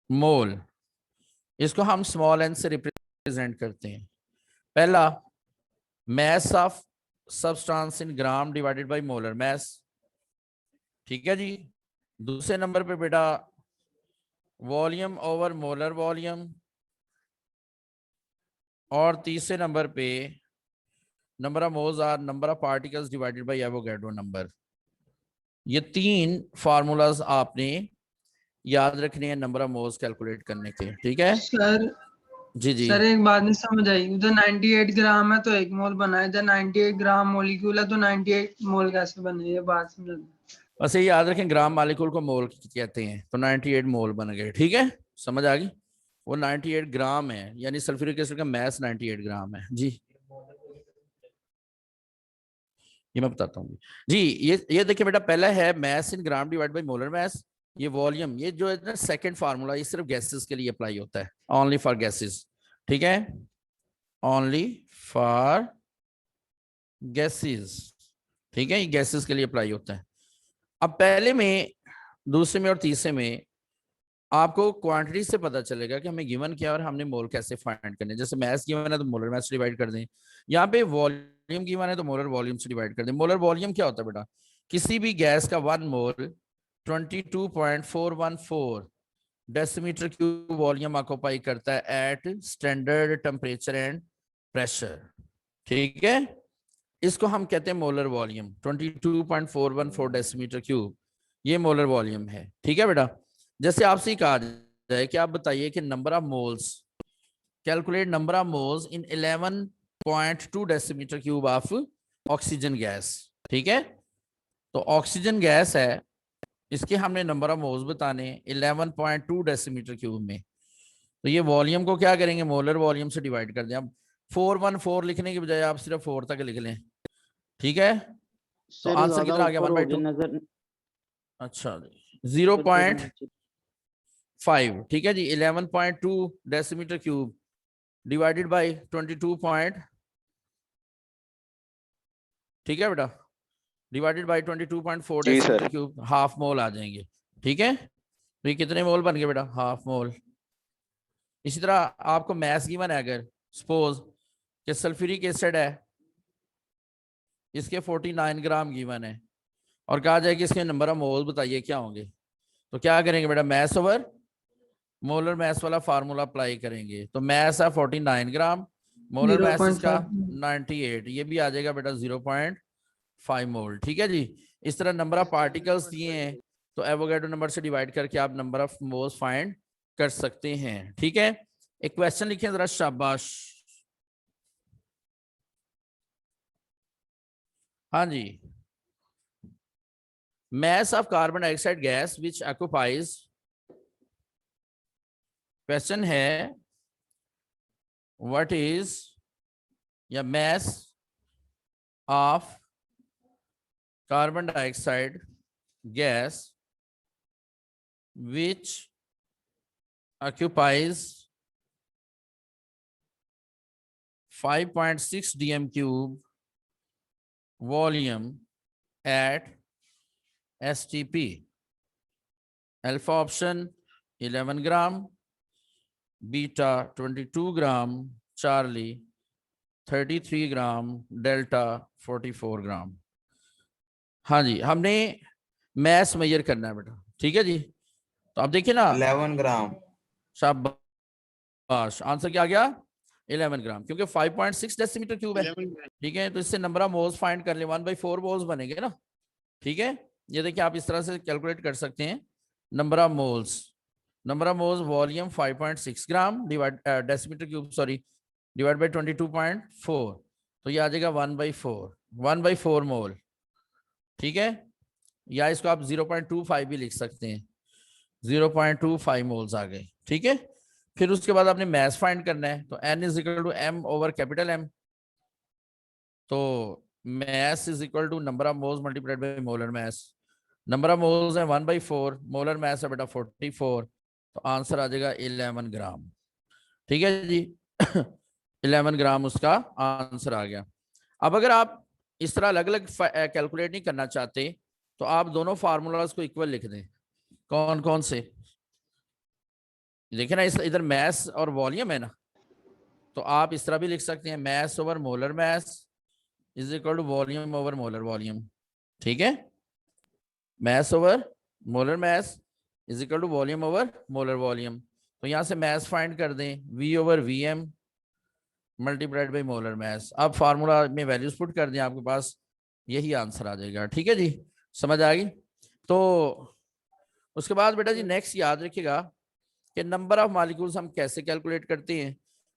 मोल, इसको हम small N से रिप्रेजेंट करते हैं। पहला, mass of substance in gram divided by molar mass, ठीक है जी। दूसरे नंबर पे बेटा वॉल्यूम ओवर मोलर वॉल्यूम, और तीसरे नंबर पे number of moles are number of particles divided by Avogadro number. ये तीन फार्मूलाज आपने याद रखने हैं नंबर ऑफ मोल्स कैलकुलेट करने के, ठीक है सर जी जी। सर एक बात नहीं समझ आई, उधर 98 ग्राम है तो 1 मोल बना है, इधर 98 ग्राम मोलिक्यूल है तो 98 मोल कैसे बने, ये बात समझ। बस ये याद रखें, ग्राम मालिक्यूल को मोल कहते हैं, तो 98 मोल बन गए, ठीक है, समझ आ गई। वो 98 ग्राम है, यानी सल्फ्यूरिक एसिड का मैस 98 ग्राम है जी। ये मैं बताता हूँ जी। ये देखिए बेटा, पहला है mass in gram divide by molar mass. ये वॉल्यूम, ये जो है ना सेकंड फार्मूला, ये सिर्फ गैसेस के लिए अप्लाई होता है, ओनली फॉर गैसेस, ठीक है, ओनली फॉर गैसेस, ठीक है, ये गैसेस के लिए अप्लाई होता है। अब पहले में, दूसरे में और तीसरे में आपको क्वांटिटी से पता चलेगा कि हमें गिवन क्या है और हमने मोल कैसे फाइंड करने। जैसे मैस गिवन है तो मोलर मैस डिवाइड कर दें, यहाँ पे वॉल्यूम गिवन है तो मोलर वॉल्यूम से डिवाइड कर दें। मोलर वॉल्यूम क्या होता है बेटा, किसी भी गैस का 1 mole 22.414 decimetre cube volume occupy करता है at standard temperature and pressure, ठीक है। इसको हम कहते हैं मोलर वॉल्यूम, 22.414 डेसीमीटर क्यूब, ये मोलर वॉल्यूम है, ठीक है बेटा। जैसे आपसे कहा जाए कि आप बताइए कि number of moles, calculate number of moles in 11.2 decimetre cube of oxygen gas, ठीक है। तो ऑक्सीजन गैस है, इसके हमने नंबर ऑफ मोल्स बताने 11.2 डेसीमीटर क्यूब में। तो ये वॉल्यूम को क्या करेंगे, मोलर वॉल्यूम से डिवाइड कर दें। अब 414 लिखने की बजाय आप सिर्फ 4 तक लिख लें, ठीक है। तो सर आंसर ज्यादा कितना आ गया, ऊपर हो गया 1/2। नजर। अच्छा, सर थोड़ा नीचे। 0.5, ठीक है जी। 11.2 decimetre cube divided by 22 point, ठीक है बेटा, डिवाइडेड बाय 22.4 जी decimetre sir. Cube, half mole आ जाएंगे, ठीक है। तो ये कितने मोल बन गए बेटा, हाफ मोल। इसी तरह आपको मैस गिवन है, अगर सपोज कि सल्फ्यूरिक एसिड है, इसके 49 ग्राम गिवन है, और कहा जाए कि इसके नंबर ऑफ मोल बताइए क्या होंगे, तो क्या करेंगे बेटा, मैस ओवर मोलर मैस वाला फार्मूला अप्लाई करेंगे। तो मैस है 49 ग्राम, मोलर मैस इसका 0.5। 98, ये भी आ जाएगा बेटा 0.5 मोल, ठीक है जी। इस तरह नंबर ऑफ पार्टिकल्स दिए हैं, तो एवोगैड्रो नंबर से डिवाइड करके आप नंबर ऑफ मोल्स फाइंड कर सकते हैं, ठीक है। एक क्वेश्चन लिखें जरा, शाबाश। हाँ जी, mass of carbon dioxide gas which occupies, question है what is या mass of carbon dioxide gas which occupies 5.6 dm cube volume at STP। Alpha option 11 gram, beta 22 gram, Charlie 33 gram, delta 44 ग्राम। हाँ जी, हमने mess major करना है बेटा, ठीक है जी। तो आप देखिए ना, 11 ग्राम। शाबाश, आंसर क्या आ गया, 11 ग्राम, क्योंकि 5.6 डेसीमीटर क्यूब है, ठीक है। तो इससे नंबर ऑफ मोल्स फाइंड कर ले, 1/4 मोल्स बनेंगे ना, ठीक है। ये देखिए आप इस तरह से कैलकुलेट कर सकते हैं number of moles. Number of moles volume 5.6 gram divide decimetre cube, sorry, divide by 22.4, तो ये आ जाएगा 1/4 मोल, ठीक है। या इसको आप 0.25 भी लिख सकते हैं, 0.25 मोल्स आ गए, ठीक है। फिर उसके बाद आपने मैस फाइंड करना है, तो N is equal to M over capital M। तो mass is equal to number of moles multiplied by molar mass. Number of moles है 1/4, मोलर मैस है बेटा 44, तो आंसर आ जाएगा 11 ग्राम, ठीक है जी। 11 ग्राम उसका आंसर आ गया। अब अगर आप इस तरह अलग अलग कैलकुलेट नहीं करना चाहते, तो आप दोनों फार्मूलाज को इक्वल लिख दें। कौन कौन से, देखिए ना, इस इधर मैस और वॉल्यूम है ना, तो आप इस तरह भी लिख सकते हैं, mass over molar mass is equal to volume over molar volume. ठीक है, mass over molar mass is equal to volume over molar volume. तो यहां से मैस फाइंड कर दें, V over V M multiplied by molar mass. अब formula में values put कर दें, आपके पास यही आंसर आ जाएगा। ठीक है जी, समझ आ गई। तो उसके बाद बेटा जी नेक्स्ट याद रखिएगा कि नंबर ऑफ मॉलिक्यूल्स हम कैसे कैलकुलेट करते हैं,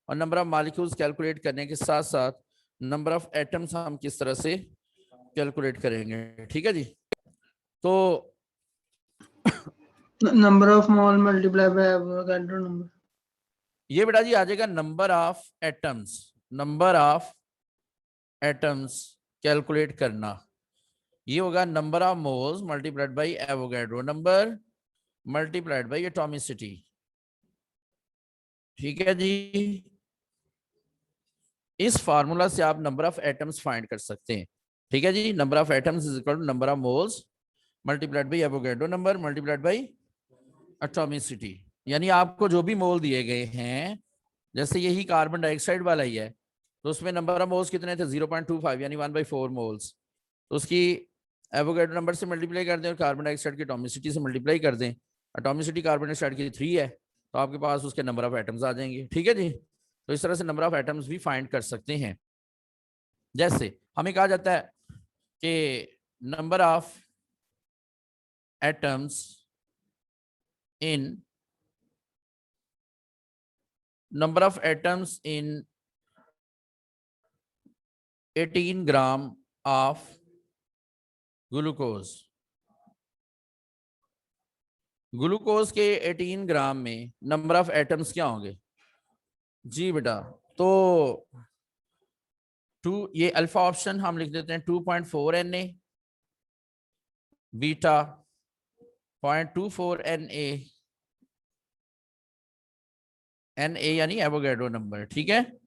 और नंबर ऑफ मॉलिक्यूल्स कैलकुलेट करने के साथ साथ नंबर ऑफ एटम्स हम किस तरह से कैलकुलेट करेंगे। ठीक है जी, तो number of mole multiply by Avogadro number. ये बेटा जी आ जाएगा number of atoms, number of atoms calculate करना, ये होगा number of moles multiplied by Avogadro number multiplied by atomicity. ठीक है जी, इस फार्मूला से आप नंबर ऑफ एटम्स फाइंड कर सकते हैं। ठीक है जी, number of atoms is equal to number of moles multiplied by Avogadro number multiplied by atomicity. यानी आपको जो भी मोल दिए गए हैं, जैसे यही कार्बन डाइऑक्साइड वाला ही है, तो उसमें नंबर ऑफ मोल्स कितने थे 0.25 यानी 1/4 मोल्स, तो उसकी एवोगाड्रो नंबर से मल्टीप्लाई कर दें और कार्बन डाइऑक्साइड की एटॉमिसिटी से मल्टीप्लाई कर दें। एटॉमिसिटी कार्बन डाइऑक्साइड की 3 है, तो आपके पास उसके नंबर ऑफ एटम्स आ जाएंगे। ठीक है जी, तो इस तरह से नंबर ऑफ एटम्स भी फाइंड कर सकते हैं। जैसे हमें कहा जाता है कि number of atoms in number of atoms in 18 gram of glucose, glucose के 18 ग्राम में नंबर ऑफ एटम्स क्या होंगे जी बेटा? तो 2, ये अल्फा ऑप्शन हम लिख देते हैं 2.4 Na, बीटा 0.24 Na, Na यानी एवोगाड्रो नंबर। ठीक है,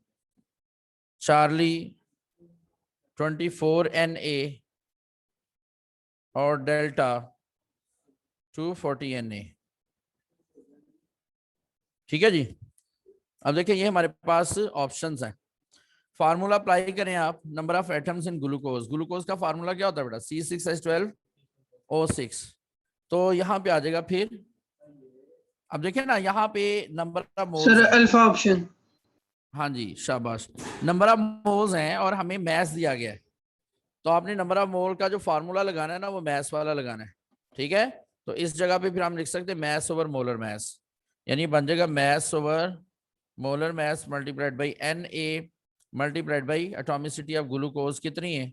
चार्ली 24 Na और डेल्टा 240 Na। ठीक है जी, अब देखिए ये हमारे पास ऑप्शंस हैं। फार्मूला अप्लाई करें आप, number of atoms in glucose, glucose का फार्मूला क्या होता है बेटा? C6H12O6। तो यहाँ पे आ जाएगा फिर, अब देखिए ना यहाँ पे नंबर ऑफ मोल्स सर हैं। Alpha option. हाँ जी शाबाश, नंबर ऑफ मोल्स हैं और हमें मैस दिया गया है, तो आपने नंबर ऑफ मोल का जो फार्मूला लगाना है ना, वो मैस वाला लगाना है। ठीक है, तो इस जगह पे फिर हम लिख सकते हैं मैस ओवर मोलर मैस, यानी बन जाएगा mass over molar mass multiplied by Na multiplied by atomicity of glucose कितनी है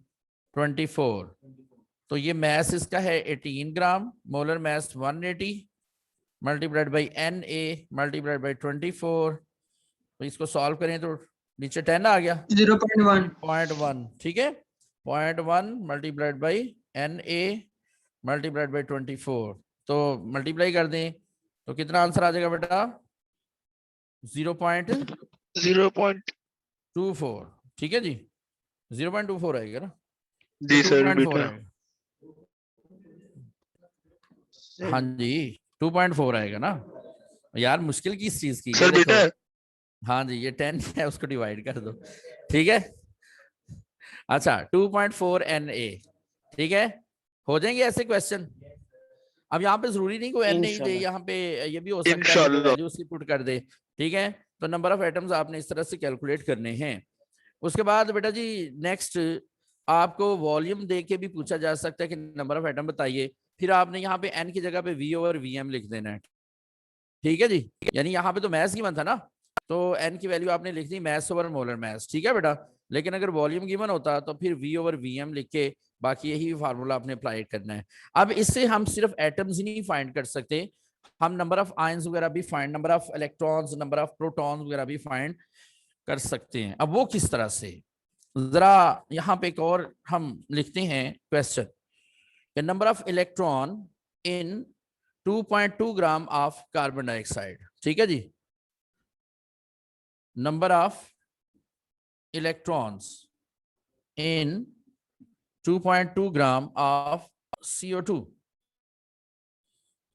24। तो ये मैस इसका है 18 gram, molar mass 180 multiplied by Na multiplied by 24। तो इसको सॉल्व करें तो नीचे 10 आ गया 0.1। 0.1। ठीक है, 0.1 multiplied by Na multiplied by 24, तो मल्टीप्लाई कर दें तो कितना आंसर आ जाएगा बेटा? 0.24। ठीक है जी, 0.24 आएगा ना? जी सर 2.4 बेटा। आएगा। हाँ जी 2.4 आएगा ना यार, मुश्किल किस चीज की? ये सर देखो, बेटा हाँ जी ये 10 है, उसको डिवाइड कर दो। ठीक है, अच्छा 2.4 Na। ठीक है, हो जाएंगे ऐसे क्वेश्चन। अब यहाँ पे जरूरी नहीं कोई एन नहीं दे, इंशाल्लाह। यहाँ पे ये भी हो सकता है कि इंशाल्लाह। वैल्यू उसकी पुट कर दे। ठीक है, तो नंबर ऑफ एटम्स आपने इस तरह से कैलकुलेट करने हैं। उसके बाद बेटा जी नेक्स्ट आपको वॉल्यूम दे के भी पूछा जा सकता है कि नंबर ऑफ एटम बताइए, फिर आपने यहाँ पे एन की जगह पे वी ओवर वी एम लिख देना है। ठीक है जी, यानी यहाँ पे तो मैथ्स गिवन था ना, तो एन की वैल्यू आपने लिख दी मैथ्स ओवर मोलर मैथ्स। ठीक है बेटा, लेकिन अगर वॉल्यूम गिवन होता तो फिर वी ओवर वी एम लिख के बाकी यही फार्मूला आपने अप्लाई करना है। अब इससे हम सिर्फ एटम्स ही नहीं फाइंड कर सकते, हम नंबर ऑफ आयंस वगैरह भी find, number of electrons, number of protons वगैरह भी फाइंड कर सकते हैं। अब वो किस तरह से, जरा यहाँ पे एक और हम लिखते हैं question, number of electron in 2.2 gram of carbon dioxide. ठीक है जी, number of electrons in 2.2 gram of CO2।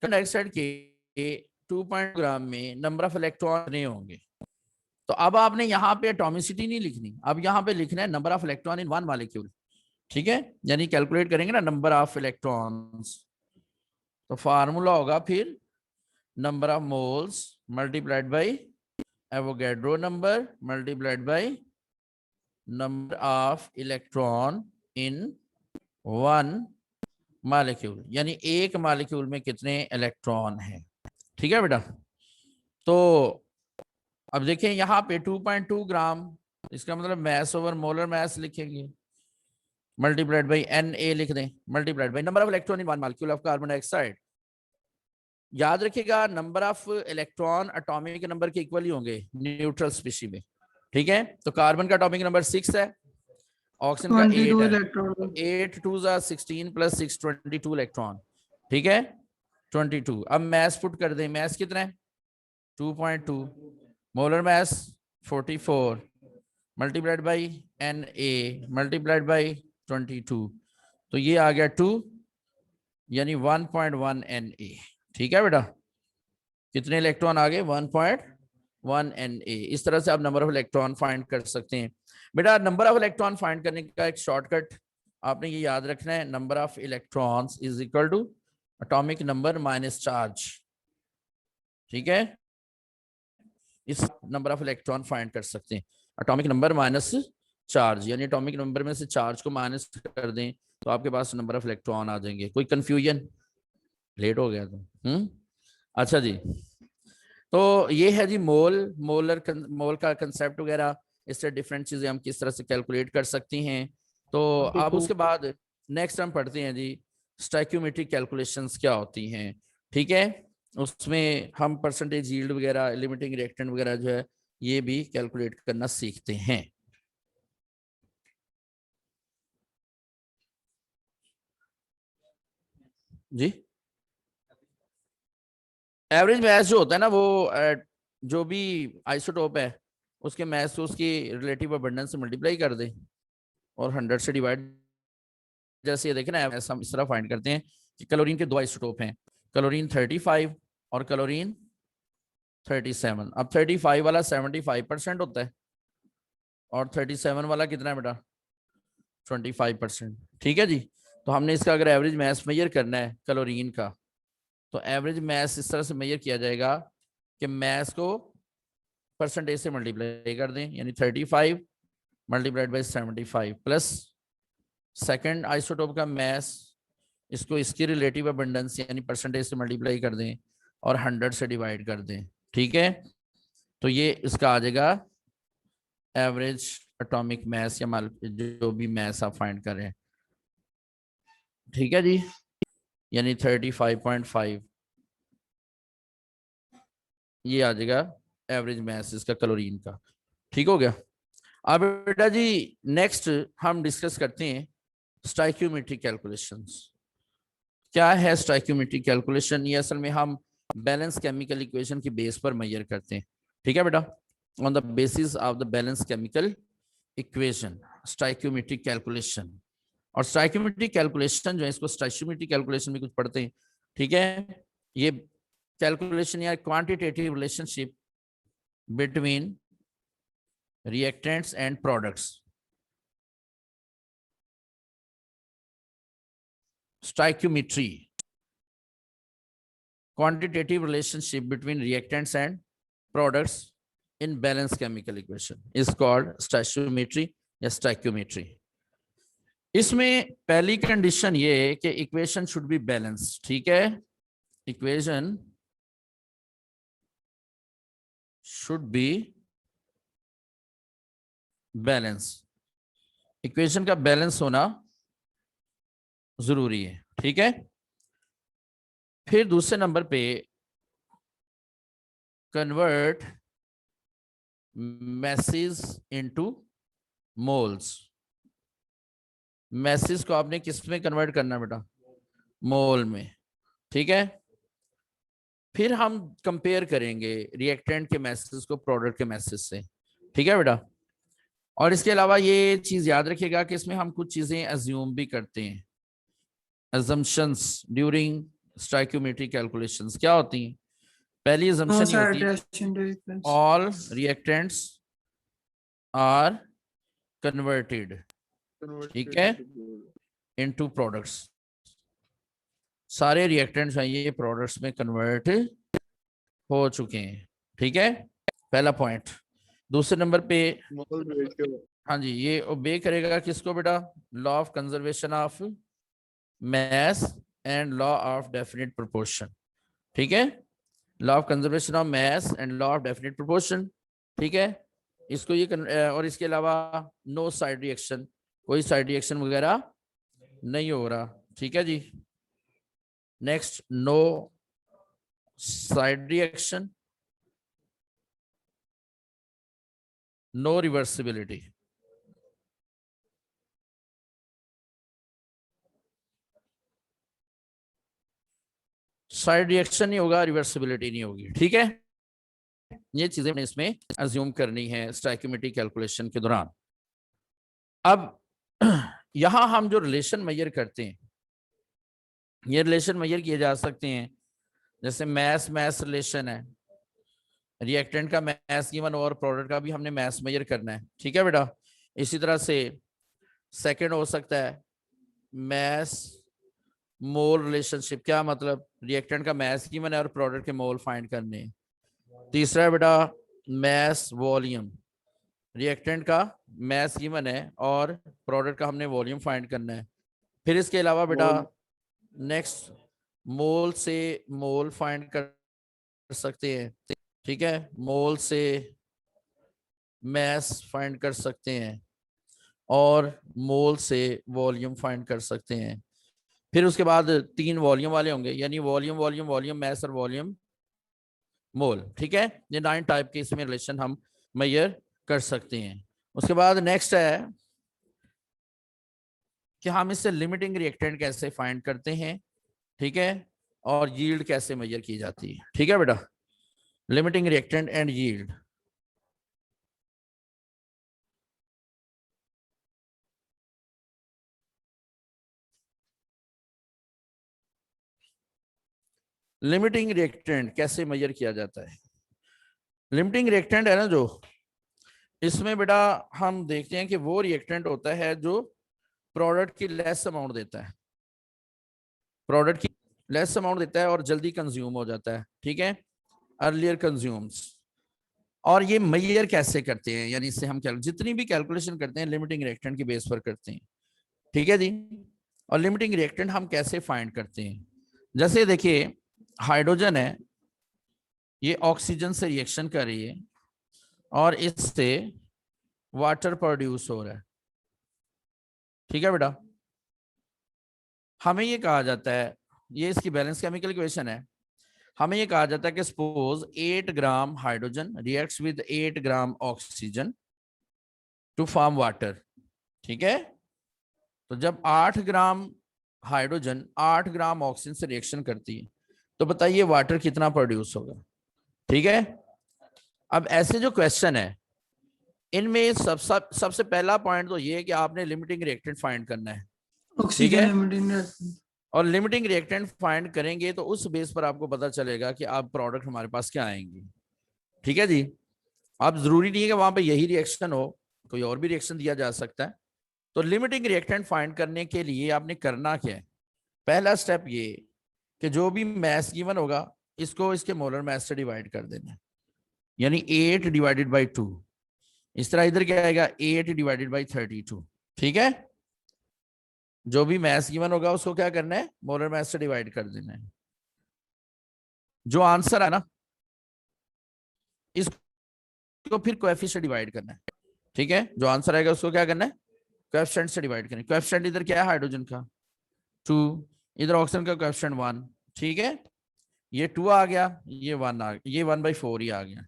Carbon dioxide के 2.2 ग्राम में नंबर ऑफ इलेक्ट्रॉन नहीं होंगे। तो अब आपने यहाँ पे एटॉमिसिटी नहीं लिखनी, अब यहाँ पे लिखना है number of electron in one molecule. ठीक है, यानी कैलकुलेट करेंगे ना नंबर ऑफ इलेक्ट्रॉन्स, तो फार्मूला होगा फिर number of moles multiplied by Avogadro number multiplied by number of electron in one molecule, यानी एक मॉलिक्यूल में कितने इलेक्ट्रॉन हैं। ठीक है बेटा, तो अब देखें यहाँ पे 2.2 ग्राम, इसका मतलब मैस ओवर मोलर मैस लिखेंगे, मल्टीप्लाइड बाई Na लिख दें, multiplied by number of electron in one molecule of carbon dioxide. याद रखिएगा number of electron atomic number के इक्वल ही होंगे न्यूट्रल स्पीशीज में। ठीक है, तो कार्बन का एटॉमिक नंबर 6 है, ऑक्सीजन का 8 22 है, इलेक्ट्रॉन। 8 2 16 plus 6 22 electron. ठीक है, 22। अब मैस पुट कर दें, मैस कितना है 2.2, molar mass 44 multiplied by Na multiplied by 22, तो ये आ गया 2 यानी 1.1 Na। ठीक है बेटा, कितने इलेक्ट्रॉन आ गए 1.1 Na। इस तरह से आप नंबर ऑफ इलेक्ट्रॉन फाइंड कर सकते हैं। बेटा नंबर ऑफ इलेक्ट्रॉन फाइंड करने का एक शॉर्टकट आपने ये याद रखना है, number of electrons is equal to atomic number minus charge. ठीक है, इस नंबर ऑफ इलेक्ट्रॉन फाइंड कर सकते हैं, एटॉमिक नंबर माइनस चार्ज, यानी एटॉमिक नंबर में से चार्ज को माइनस कर दें तो आपके पास नंबर ऑफ इलेक्ट्रॉन आ जाएंगे। कोई कंफ्यूजन? लेट हो गया तो अच्छा जी, तो ये है जी मोल का कंसेप्ट वगैरह, इससे डिफरेंट चीजें हम किस तरह से कैलकुलेट कर सकती हैं। तो अब उसके बाद नेक्स्ट हम पढ़ते हैं जी स्टोइकियोमेट्रिक कैलकुलेशंस क्या होती हैं। ठीक है, उसमें हम परसेंटेज यील्ड वगैरह, लिमिटिंग रिएक्टेंट वगैरह जो है ये भी कैलकुलेट करना सीखते हैं। जी, एवरेज मैस जो होता है ना वो जो भी आइसोटोप है उसके मैस को उसकी रिलेटिव अबंडेंस से मल्टीप्लाई कर दें और 100 से डिवाइड। जैसे ये देखें ना, ऐसा हम इस तरह फाइंड करते हैं कि क्लोरीन के दो आइसोटोप हैं, क्लोरीन 35 और क्लोरीन 37। अब 35 वाला 75% होता है और 37 वाला कितना है बेटा 25%। ठीक है जी, तो हमने इसका अगर एवरेज मैस मेजर करना है क्लोरीन का, तो एवरेज मैस इस तरह से मेजर किया जाएगा कि मैस को परसेंटेज से मल्टीप्लाई कर दें, यानी 35 multiplied by 75 plus second isotope का मैस, इसको इसकी रिलेटिव अबंडेंस यानी परसेंटेज से मल्टीप्लाई कर दें और 100 से डिवाइड कर दें। ठीक है, तो ये इसका आ जाएगा एवरेज एटॉमिक मैस या जो भी मैस आप फाइंड कर रहे हैं। ठीक है जी, यानी 35.5 ये आ जाएगा एवरेज मैस इसका क्लोरीन का। ठीक हो गया। अब बेटा जी नेक्स्ट हम डिस्कस करते हैं स्टोइकियोमेट्रिक कैलकुलेशंस। क्या है स्टोइकियोमेट्रिक कैलकुलेशन? ये असल में हम बैलेंस केमिकल इक्वेशन की बेस पर मेजर करते हैं। ठीक है बेटा, on the basis of the balance chemical equation stoichiometric calculation. और स्टोइकियोमेट्रिक कैलकुलेशन जो है इसको स्टोइकियोमेट्रिक कैलकुलेशन में कुछ पढ़ते हैं। ठीक है, ये कैलकुलेशन या quantitative relationship between reactants and products। Stoichiometry, quantitative relationship between reactants and products in balanced chemical equation is called stoichiometry या stoichiometry। इसमें पहली कंडीशन ये है कि इक्वेशन शुड बी बैलेंस। ठीक है, equation should be balance, equation का balance होना जरूरी है। ठीक है, फिर दूसरे नंबर पे convert message into moles. Message को आपने किस में कन्वर्ट करना बेटा? मोल में। ठीक है, फिर हम कंपेयर करेंगे रिएक्टेंट के मैसेज को प्रोडक्ट के मैसेज से। ठीक है बेटा, और इसके अलावा ये चीज याद रखिएगा कि इसमें हम कुछ चीजें अज्यूम भी करते हैं। assumptions ड्यूरिंग स्टोइकियोमेट्रिक कैलकुलेशंस क्या होती हैं? पहली नो assumption ये साइड होती है reaction take place. all reactants are converted ठीक है into products, सारे रिएक्टेंट्स हैं ये प्रोडक्ट्स में कन्वर्ट हो चुके हैं। ठीक है, पहला पॉइंट। दूसरे नंबर पे हाँ जी, ये ओबे करेगा किसको बेटा? Law of conservation of mass and law of definite proportion। ठीक है, law of conservation of mass and law of definite proportion। ठीक है, इसको ये और इसके अलावा नो साइड रिएक्शन, कोई साइड रिएक्शन वगैरह नहीं हो रहा। ठीक है जी, next no side reaction, no reversibility. Side reaction नहीं होगा, रिवर्सिबिलिटी नहीं होगी। ठीक है, ये चीजें इसमें अज्यूम करनी है स्टोइकियोमेट्री कैलकुलेशन के दौरान। अब यहां हम जो रिलेशन मेजर करते हैं, ये रिलेशन मेजर किए जा सकते हैं, जैसे मैस मैस रिलेशन है, रिएक्टेंट का मैस गिवन और प्रोडक्ट का भी हमने मैस मेजर करना है। ठीक है बेटा, इसी तरह से सेकंड हो सकता है मैस मोल रिलेशनशिप। क्या मतलब? रिएक्टेंट का मैस गिवन है और प्रोडक्ट के मोल फाइंड करने हैं। तीसरा है बेटा मैस वॉल्यूम, रिएक्टेंट का मैस गिवन है और प्रोडक्ट का हमने वॉल्यूम फाइंड करना है। फिर इसके अलावा बेटा नेक्स्ट मोल से मोल फाइंड कर सकते हैं। ठीक है, मोल से मैस फाइंड कर सकते हैं और मोल से वॉल्यूम फाइंड कर सकते हैं। फिर उसके बाद 3 वॉल्यूम वाले होंगे, यानी वॉल्यूम वॉल्यूम वॉल्यूम मैस और वॉल्यूम मोल। ठीक है, ये 9 टाइप के इसमें रिलेशन हम मेजर कर सकते हैं। उसके बाद नेक्स्ट है कि हम इससे लिमिटिंग रिएक्टेंट कैसे फाइंड करते हैं। ठीक है, और यील्ड कैसे मेजर की जाती है। ठीक है बेटा, limiting reactant and yield. Limiting reactant कैसे मेजर किया जाता है? लिमिटिंग रिएक्टेंट है ना जो, इसमें बेटा हम देखते हैं कि वो रिएक्टेंट होता है जो प्रोडक्ट की लेस अमाउंट देता है, प्रोडक्ट की लेस अमाउंट देता है और जल्दी कंज्यूम हो जाता है। ठीक है, अर्लियर कंज्यूम्स। और ये मेजर कैसे करते हैं, यानी इससे हम जितनी भी कैलकुलेशन करते हैं लिमिटिंग रिएक्टेंट के बेस पर करते हैं। ठीक है जी, और लिमिटिंग रिएक्टेंट हम कैसे फाइंड करते हैं? जैसे देखिए हाइड्रोजन है, ये ऑक्सीजन से रिएक्शन कर रही है और इससे वाटर प्रोड्यूस हो रहा है। ठीक है बेटा, हमें ये कहा जाता है, ये इसकी बैलेंस केमिकल इक्वेशन है, हमें ये कहा जाता है कि suppose 8 gram hydrogen reacts with 8 gram oxygen to form water. ठीक है, तो जब 8 ग्राम हाइड्रोजन 8 ग्राम ऑक्सीजन से रिएक्शन करती है तो बताइए वाटर कितना प्रोड्यूस होगा। ठीक है, अब ऐसे जो क्वेश्चन है इनमें सबसे पहला पॉइंट तो ये है कि आपने लिमिटिंग रिएक्टेंट फाइंड करना है। ऑक्सीजन लिमिटिंग रिएक्टेंट, और लिमिटिंग रिएक्टेंट फाइंड करेंगे तो उस बेस पर आपको पता चलेगा कि आप प्रोडक्ट हमारे पास क्या आएंगे। ठीक है जी, आप जरूरी नहीं है कि वहां पे यही रिएक्शन हो, कोई और भी रिएक्शन दिया जा सकता है। तो लिमिटिंग रिएक्टेंट फाइंड करने के लिए आपने करना क्या है? पहला स्टेप ये कि जो भी मैस गिवन होगा इसको इसके मोलर मैस से डिवाइड कर देना है, यानी 8 डिवाइडेड बाई 2। इस तरह इधर क्या आएगा 8 डिवाइडेड बाई 32। ठीक है, जो भी मैस गिवन होगा उसको क्या करना है, मोलर मैस से डिवाइड कर देना है। जो आंसर है ना इसको फिर कोएफिशिएंट से डिवाइड करना है। ठीक है, जो आंसर आएगा उसको क्या करना है, कोएफिशिएंट से डिवाइड करना है। कोएफिशिएंट इधर क्या है हाइड्रोजन का 2, इधर ऑक्सीजन का कोएफिशिएंट 1। ठीक है, ये 2 आ गया, ये 1 आ गया, ये 1/4 ही आ गया।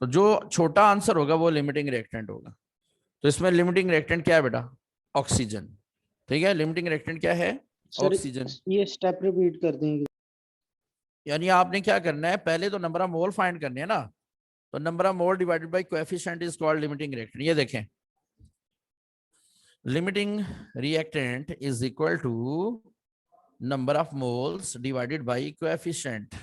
तो जो छोटा आंसर होगा वो लिमिटिंग रिएक्टेंट होगा। तो इसमें लिमिटिंग रिएक्टेंट क्या है बेटा, ऑक्सीजन। ठीक है, लिमिटिंग रिएक्टेंट क्या है, ऑक्सीजन। ये स्टेप रिपीट कर देंगे। यानी आपने क्या करना है, पहले तो नंबर ऑफ मोल फाइंड करने हैं ना, तो number of mole divided by coefficient is called limiting reactant. ये देखें, limiting reactant is equal to number of moles divided by coefficient.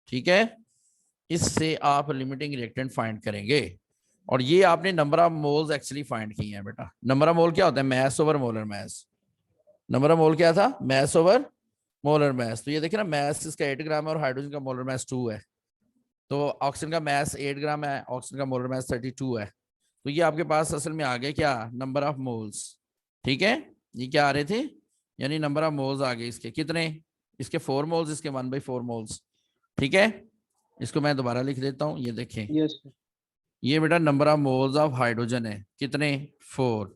ठीक है, इससे आप लिमिटिंग रिएक्टेंट फाइंड करेंगे। और ये आपने number of moles actually find किए हैं बेटा। नंबर ऑफ मोल क्या होता है? Mass over molar mass. Number of mole क्या था? Mass over molar mass. तो ये देखिए ना, मैस इसका 8 ग्राम है और हाइड्रोजन का मोलर मैस 2 है। तो ऑक्सीजन का मैस 8 ग्राम है, ऑक्सीजन का मोलर मैस 32 है। तो ये आपके पास असल में आ गए क्या? Number of moles. ठीक है, ये क्या आ रहे थे? यानी नंबर ऑफ मोल्स आ गए इसके कितने? इसके 4 मोल्स, इसके 1/4 मोल्स। ठीक है, इसको मैं दोबारा लिख देता हूँ। ये देखें, यस सर। ये बेटा number of moles of hydrogen है कितने? 4।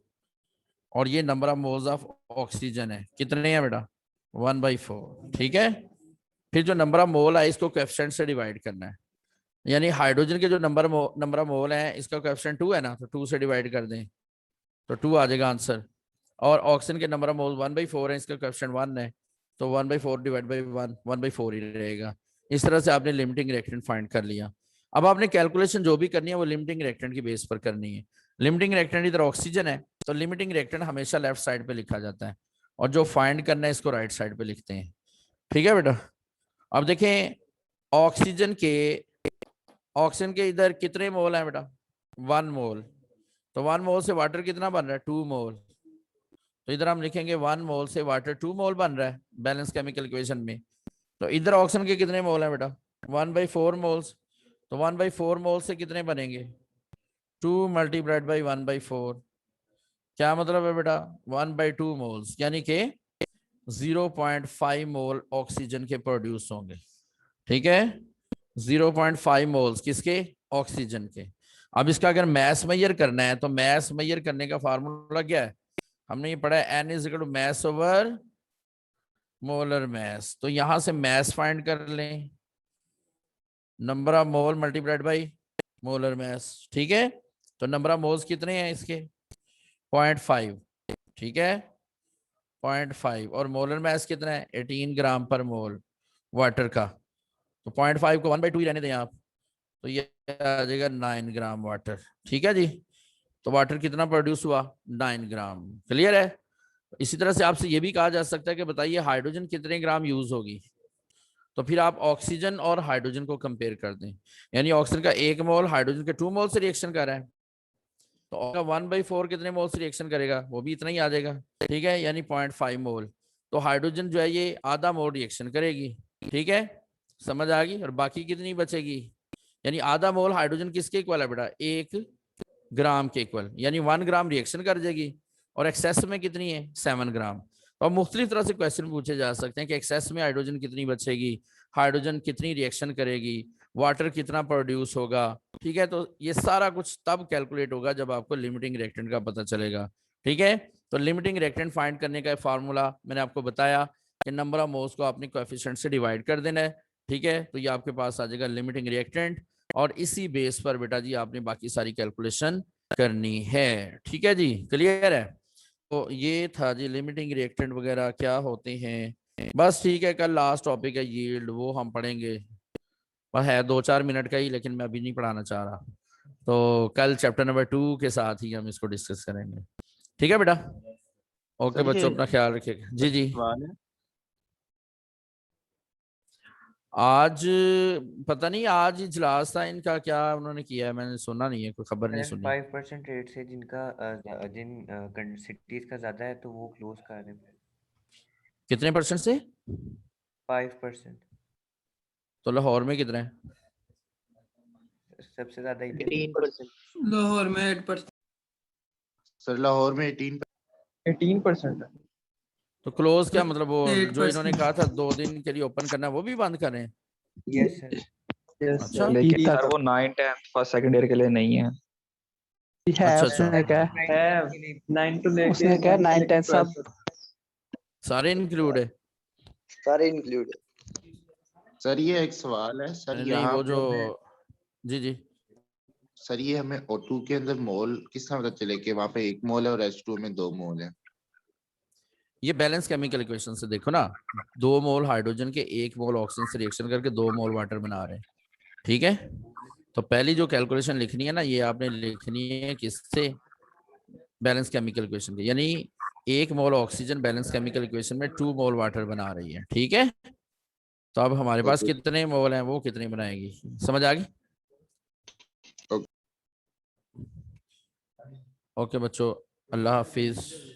और ये number of moles of oxygen है कितने हैं बेटा? 1/4। ठीक है, फिर जो नंबर ऑफ मोल है इसको कोएफिशिएंट से डिवाइड करना है। यानी हाइड्रोजन के जो नंबर ऑफ मोल है, इसका कोएफिशिएंट 2 है ना, तो 2 से डिवाइड कर दें तो 2 आ जाएगा आंसर। और ऑक्सीजन के नंबर ऑफ मोल 1/4 है, इसका कोएफिशिएंट 1 है, तो 1/4 डिवाइड बाई 1 1/4 ही रहेगा। इस तरह से आपने लिमिटिंग रिएक्टेंट फाइंड कर लिया। अब आपने कैलकुलेशन जो भी करनी है वो लिमिटिंग रिएक्टेंट की बेस पर करनी है। लिमिटिंग रिएक्टेंट इधर ऑक्सीजन है, तो लिमिटिंग रिएक्टेंट हमेशा लेफ्ट साइड पे लिखा जाता है, और जो फाइंड करना है इसको राइट साइड पे लिखते हैं। ठीक है बेटा, अब देखें ऑक्सीजन के इधर कितने मोल है बेटा? 1 मोल। तो 1 मोल से वाटर कितना बन रहा है? 2 मोल। तो इधर हम लिखेंगे 1 मोल से वाटर 2 मोल बन रहा है बैलेंस केमिकल इक्वेशन में। तो इधर ऑक्सीजन के कितने मोल है बेटा? 1/4 मोल्स। तो 1/4 मोल से कितने बनेंगे? 2 मल्टीप्लाइड बाई 1/4। क्या मतलब है बेटा? 1/2 मोल्स, यानी कि 0.5 मोल ऑक्सीजन के प्रोड्यूस होंगे। ठीक है, 0.5 मोल्स किसके? ऑक्सीजन के। अब इसका अगर मैस मेजर करना है, तो मैस मेजर करने का फार्मूला क्या है? हमने ये पढ़ा है, N is equal to mass over molar mass. तो यहां से मैस फाइंड कर लें, number of mole multiplied by molar mass. ठीक है, तो नंबर ऑफ मोल्स कितने हैं इसके? 0.5। ठीक है, 0.5। और मोलर मैस कितना है? 18 ग्राम पर मोल वाटर का। तो 0.5 को 1/2 ही रहने दें आप, तो ये आ जाएगा 9 ग्राम वाटर। ठीक है जी, तो वाटर कितना प्रोड्यूस हुआ? 9 ग्राम। क्लियर है? इसी तरह से आपसे ये भी कहा जा सकता है कि बताइए हाइड्रोजन कितने ग्राम यूज होगी, तो फिर आप ऑक्सीजन और हाइड्रोजन को कंपेयर कर दें। यानी ऑक्सीजन का 1 मोल हाइड्रोजन के 2 मोल से रिएक्शन कर रहा है, तो 1/4 कितने मोल से रिएक्शन करेगा? वो भी इतना ही आ जाएगा। ठीक है, यानी 0.5 मोल। तो हाइड्रोजन जो है ये आधा मोल रिएक्शन करेगी। ठीक है, समझ आ गई? और बाकी कितनी बचेगी? यानी आधा मोल हाइड्रोजन किसके इक्वल है बेटा? 1 ग्राम के इक्वल, यानी 1 ग्राम रिएक्शन कर जाएगी। और एक्सेस में कितनी है? 7 ग्राम। तो अब मुख्तलिफ तरह से क्वेश्चन पूछे जा सकते हैं कि एक्सेस में हाइड्रोजन कितनी बचेगी, हाइड्रोजन कितनी रिएक्शन करेगी, वाटर कितना प्रोड्यूस होगा। ठीक है, तो ये सारा कुछ तब कैलकुलेट होगा जब आपको लिमिटिंग रिएक्टेंट का पता चलेगा। ठीक है, तो लिमिटिंग रिएक्टेंट फाइंड करने का फार्मूला मैंने आपको बताया कि नंबर ऑफ मोल्स को आपने कोएफिशिएंट से डिवाइड कर देना है। ठीक है, तो ये आपके पास आ जाएगा लिमिटिंग रिएक्टेंट, और इसी बेस पर बेटा जी आपने बाकी सारी कैलकुलेशन करनी है। ठीक है जी, क्लियर है? तो ये था जी लिमिटिंग रिएक्टेंट वगैरह क्या होते हैं। बस ठीक है, कल लास्ट टॉपिक है यील्ड, वो हम पढ़ेंगे। बस है 2-4 मिनट का ही, लेकिन मैं अभी नहीं पढ़ाना चाह रहा। तो कल चैप्टर नंबर 2 के साथ ही हम इसको डिस्कस करेंगे। ठीक है बेटा? ओके सर, बच्चों, ये अपना ख्याल रखिएगा। जी जी। सवाल है। आज पता नहीं, आज इजलास था इनका, क्या उन्होंने किया है मैंने सुना नहीं है, कोई खबर नहीं सुनी। 5% रेट से जिन सिटीज का ज्यादा है तो वो क्लोज कर रहे हैं। कितने परसेंट से? 5%। तो लाहौर में कितना है? सबसे ज्यादा 18%। लाहौर में 8%। सर लाहौर में 18% है। तो क्लोज क्या मतलब? वो 8%। जो इन्होंने कहा था 2 दिन के लिए ओपन करना है, वो भी बंद करें? Yes sir. अच्छा लेकिन सर वो 9 10 फर्स्ट सेकंड ईयर के लिए नहीं है। अच्छा अच्छा, उसने क्या है 9 to लेके उसने क्या 9 10 सब सारे इंक्लूड है? सारे इंक्लूड है। सर ये एक सवाल है सर, नहीं यहाँ वो पे जो हमें- जी जी, सर ये हमें O2 के अंदर मोल किस तरह पता चले कि वहाँ पे 1 मोल है और H2 में 2 मोल है? ये बैलेंस केमिकल इक्वेशन से देखो ना, 2 मोल हाइड्रोजन के 1 मोल ऑक्सीजन से रिएक्शन करके 2 मोल वाटर बना रहे हैं। ठीक है, तो पहली जो कैलकुलेशन लिखनी है ना, ये आपने लिखनी है किससे? बैलेंस केमिकल इक्वेशन के, यानी 1 मोल ऑक्सीजन बैलेंस केमिकल इक्वेशन में 2 मोल वाटर बना रही है। ठीक है, तो अब हमारे पास Okay. कितने मोल हैं, वो कितने बनाएगी, समझ आ गई? Okay. ओके बच्चों, अल्लाह हाफिज।